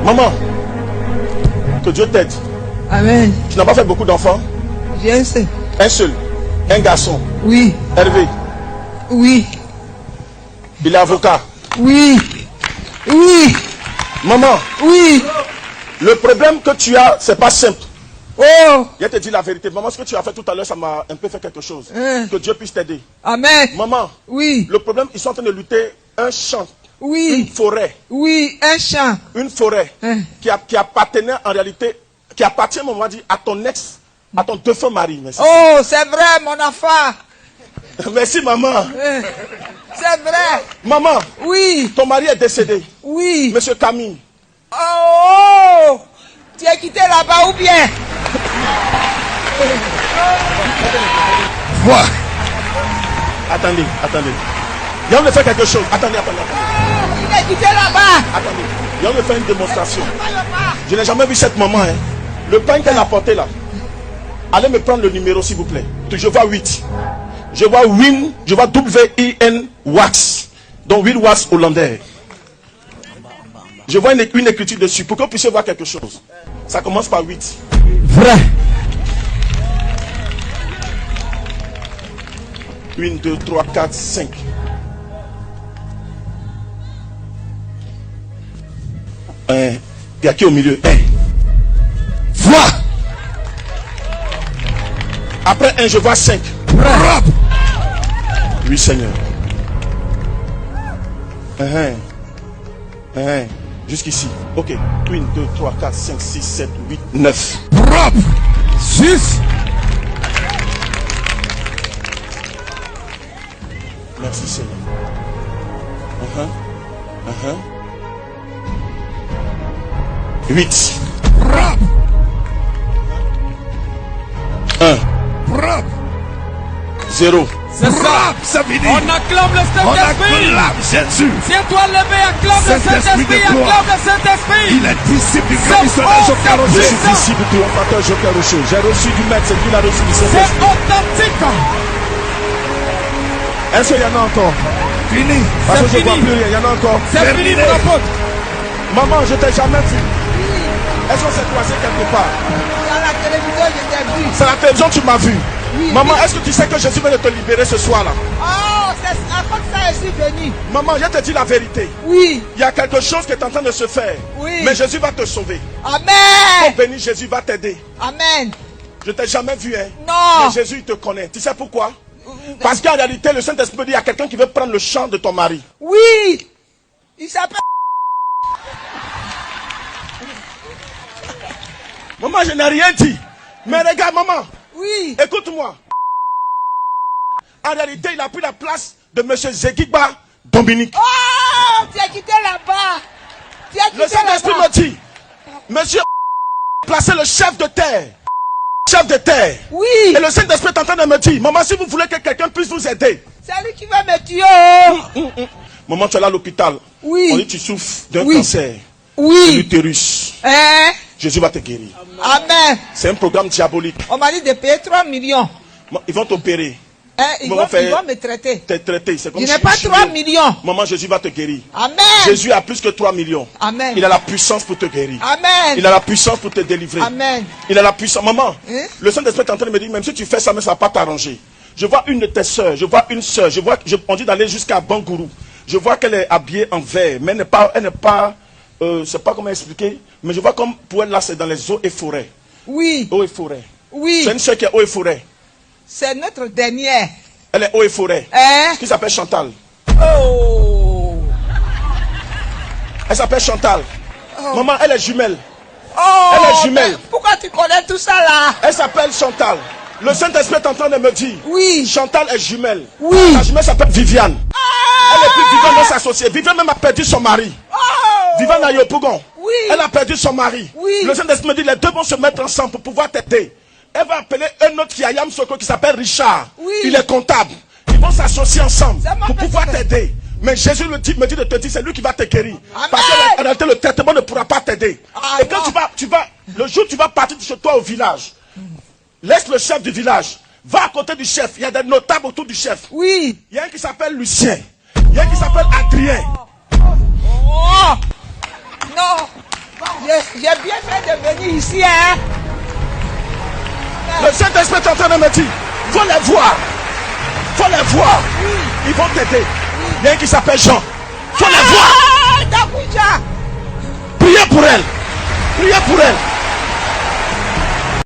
Maman, que Dieu t'aide. Amen. Tu n'as pas fait beaucoup d'enfants? J'ai un seul. Un seul. Un garçon. Oui. Hervé. Oui. Il est avocat. Oui. Oui. Maman. Oui. Le problème que tu as, c'est pas simple. Oh. Je te dis la vérité. Maman, ce que tu as fait tout à l'heure, ça m'a un peu fait quelque chose. Que Dieu puisse t'aider. Amen. Maman. Oui. Le problème, ils sont en train de lutter un champ. Oui. Une forêt. Oui, un champ. Une forêt qui appartenait en réalité, qui appartient, on va dire, à ton ex, à ton défunt mari. Merci. Oh, c'est vrai, mon enfant. Merci, maman. C'est vrai. Maman. Oui. Ton mari est décédé. Oui. Monsieur Camille. Oh, tu es quitté là-bas ou bien? Vois. Attendez. Il va faire quelque chose. Attendez. Il est quitté là-bas. Attendez. Il va faire une démonstration. Je n'ai jamais vu cette maman. Le pain qu'elle a porté là. Allez me prendre le numéro s'il vous plaît. Je vois 8. Je vois Win. Je vois W-I-N Wax. Donc 8 Wax hollandais. Je vois une écriture dessus pour que vous puissiez voir quelque chose. Ça commence par 8. Vrai. 1, 2, 3, 4, 5. Il y a qui au milieu? Vois. Après 1, je vois 5. Oui, Seigneur. Jusqu'ici. Ok. 1, 2, 3, 4, 5, 6, 7, 8, 9. 6. Merci, Seigneur. 8. 1. 0. C'est ça. On acclame le Saint-Esprit. Jésus. Tiens-toi levé, acclame le Saint-Esprit, acclame le Saint-Esprit. Il est disciple du grand missionnaire Joker Je Rocher. suis disciple du triomphateur Joker Rocher. J'ai reçu du maître, c'est qui l'a reçu du C'est Saint-Esprit. authentique. Est-ce qu'il y en a encore? Fini. Parce que je C'est ne vois fini. plus rien. Il y en a encore. C'est fini, mon apôtre. Maman, je t'ai jamais vu. Est-ce qu'on s'est croisé quelque part? Dans la télévision, je t'ai vu. C'est la télévision, tu m'as vu. Oui, Maman, oui. est-ce que tu sais que Jésus vient de te libérer ce soir-là? Oh, c'est à cause de ça je suis venu. Maman, je te dis la vérité. Oui. Il y a quelque chose qui est en train de se faire. Oui. Mais Jésus va te sauver. Amen. Oh, béni, Jésus va t'aider. Amen. Je t'ai jamais vu, hein. Non. Mais Jésus, il te connaît. Tu sais pourquoi? Parce qu'en réalité, le Saint-Esprit dit, il y a quelqu'un qui veut prendre le champ de ton mari. Oui. Il s'appelle... Maman, je n'ai rien dit. Mais regarde, maman. Oui. Écoute-moi. En réalité, il a pris la place de M. Zegigba Dominique. Oh, tu es quitté là-bas. Tu es Le quitté Saint-Esprit là-bas. me dit, monsieur placé le chef de terre. Chef de terre. Oui. Et le Saint-Esprit est en train de me dire, maman, si vous voulez que quelqu'un puisse vous aider. C'est lui qui va me tuer. Maman, tu es là à l'hôpital. Oui. On dit tu souffres d'un Oui. cancer. De Oui. l'utérus. Hein? Jésus va te guérir. Amen. C'est un programme diabolique. On m'a dit de payer 3 millions. Ils vont t'opérer. Hein? Ils vont me traiter. T'es traité. C'est comme Je n'ai pas 3 millions. Maman, Jésus va te guérir. Amen. Jésus a plus que 3 millions. Amen. Il a la puissance pour te guérir. Amen. Il a la puissance pour te délivrer. Amen. Il a la puissance. Maman, Hein? le Saint-Esprit est en train de me dire, même si tu fais ça, mais ça ne va pas t'arranger. Je vois une de tes soeurs, je vois une soeur, on dit d'aller jusqu'à Bangourou. Je vois qu'elle est habillée en vert, mais elle n'est pas, je ne sais pas comment expliquer, mais je vois comme pour elle là, c'est dans les eaux et forêts. Oui. Eaux et forêts. Oui. C'est une soeur qui est eaux et forêts. C'est notre dernière. Elle est eaux et forêts. Hein? Qui s'appelle Chantal. Oh. Elle s'appelle Chantal. Oh. Maman, elle est jumelle. Oh. Elle est jumelle. Mais pourquoi tu connais tout ça là? Elle s'appelle Chantal. Le Saint-Esprit est en train de me dire. Oui. Chantal est jumelle. Oui. La jumelle s'appelle Viviane. Ah. Elle est plus Viviane dans s'associer. Viviane même a perdu son mari. Oh. Viviane a Yopougon. Oui. Elle a perdu son mari. Oui. Le Saint-Esprit me dit les deux vont se mettre ensemble pour pouvoir t'aider. Elle va appeler un autre qui a Yam Soko qui s'appelle Richard. Oui. Il est comptable. Ils vont s'associer ensemble Ça m'a pour fait pouvoir ça. t'aider. Mais Jésus me dit de te dire c'est lui qui va te guérir. Amen. Parce qu'en réalité le traitement ne pourra pas t'aider. Ah, Et quand le jour où tu vas partir de chez toi au village, laisse le chef du village. Va à côté du chef. Il y a des notables autour du chef. Oui. Il y a un qui s'appelle Lucien. Il y a un qui s'appelle Adrien. Oh. Non. ici, hein. Le Saint-Esprit est en train de me dire, faut les voir. Faut les voir. Ils vont t'aider. Il y a un qui s'appelle Jean. Faut les voir.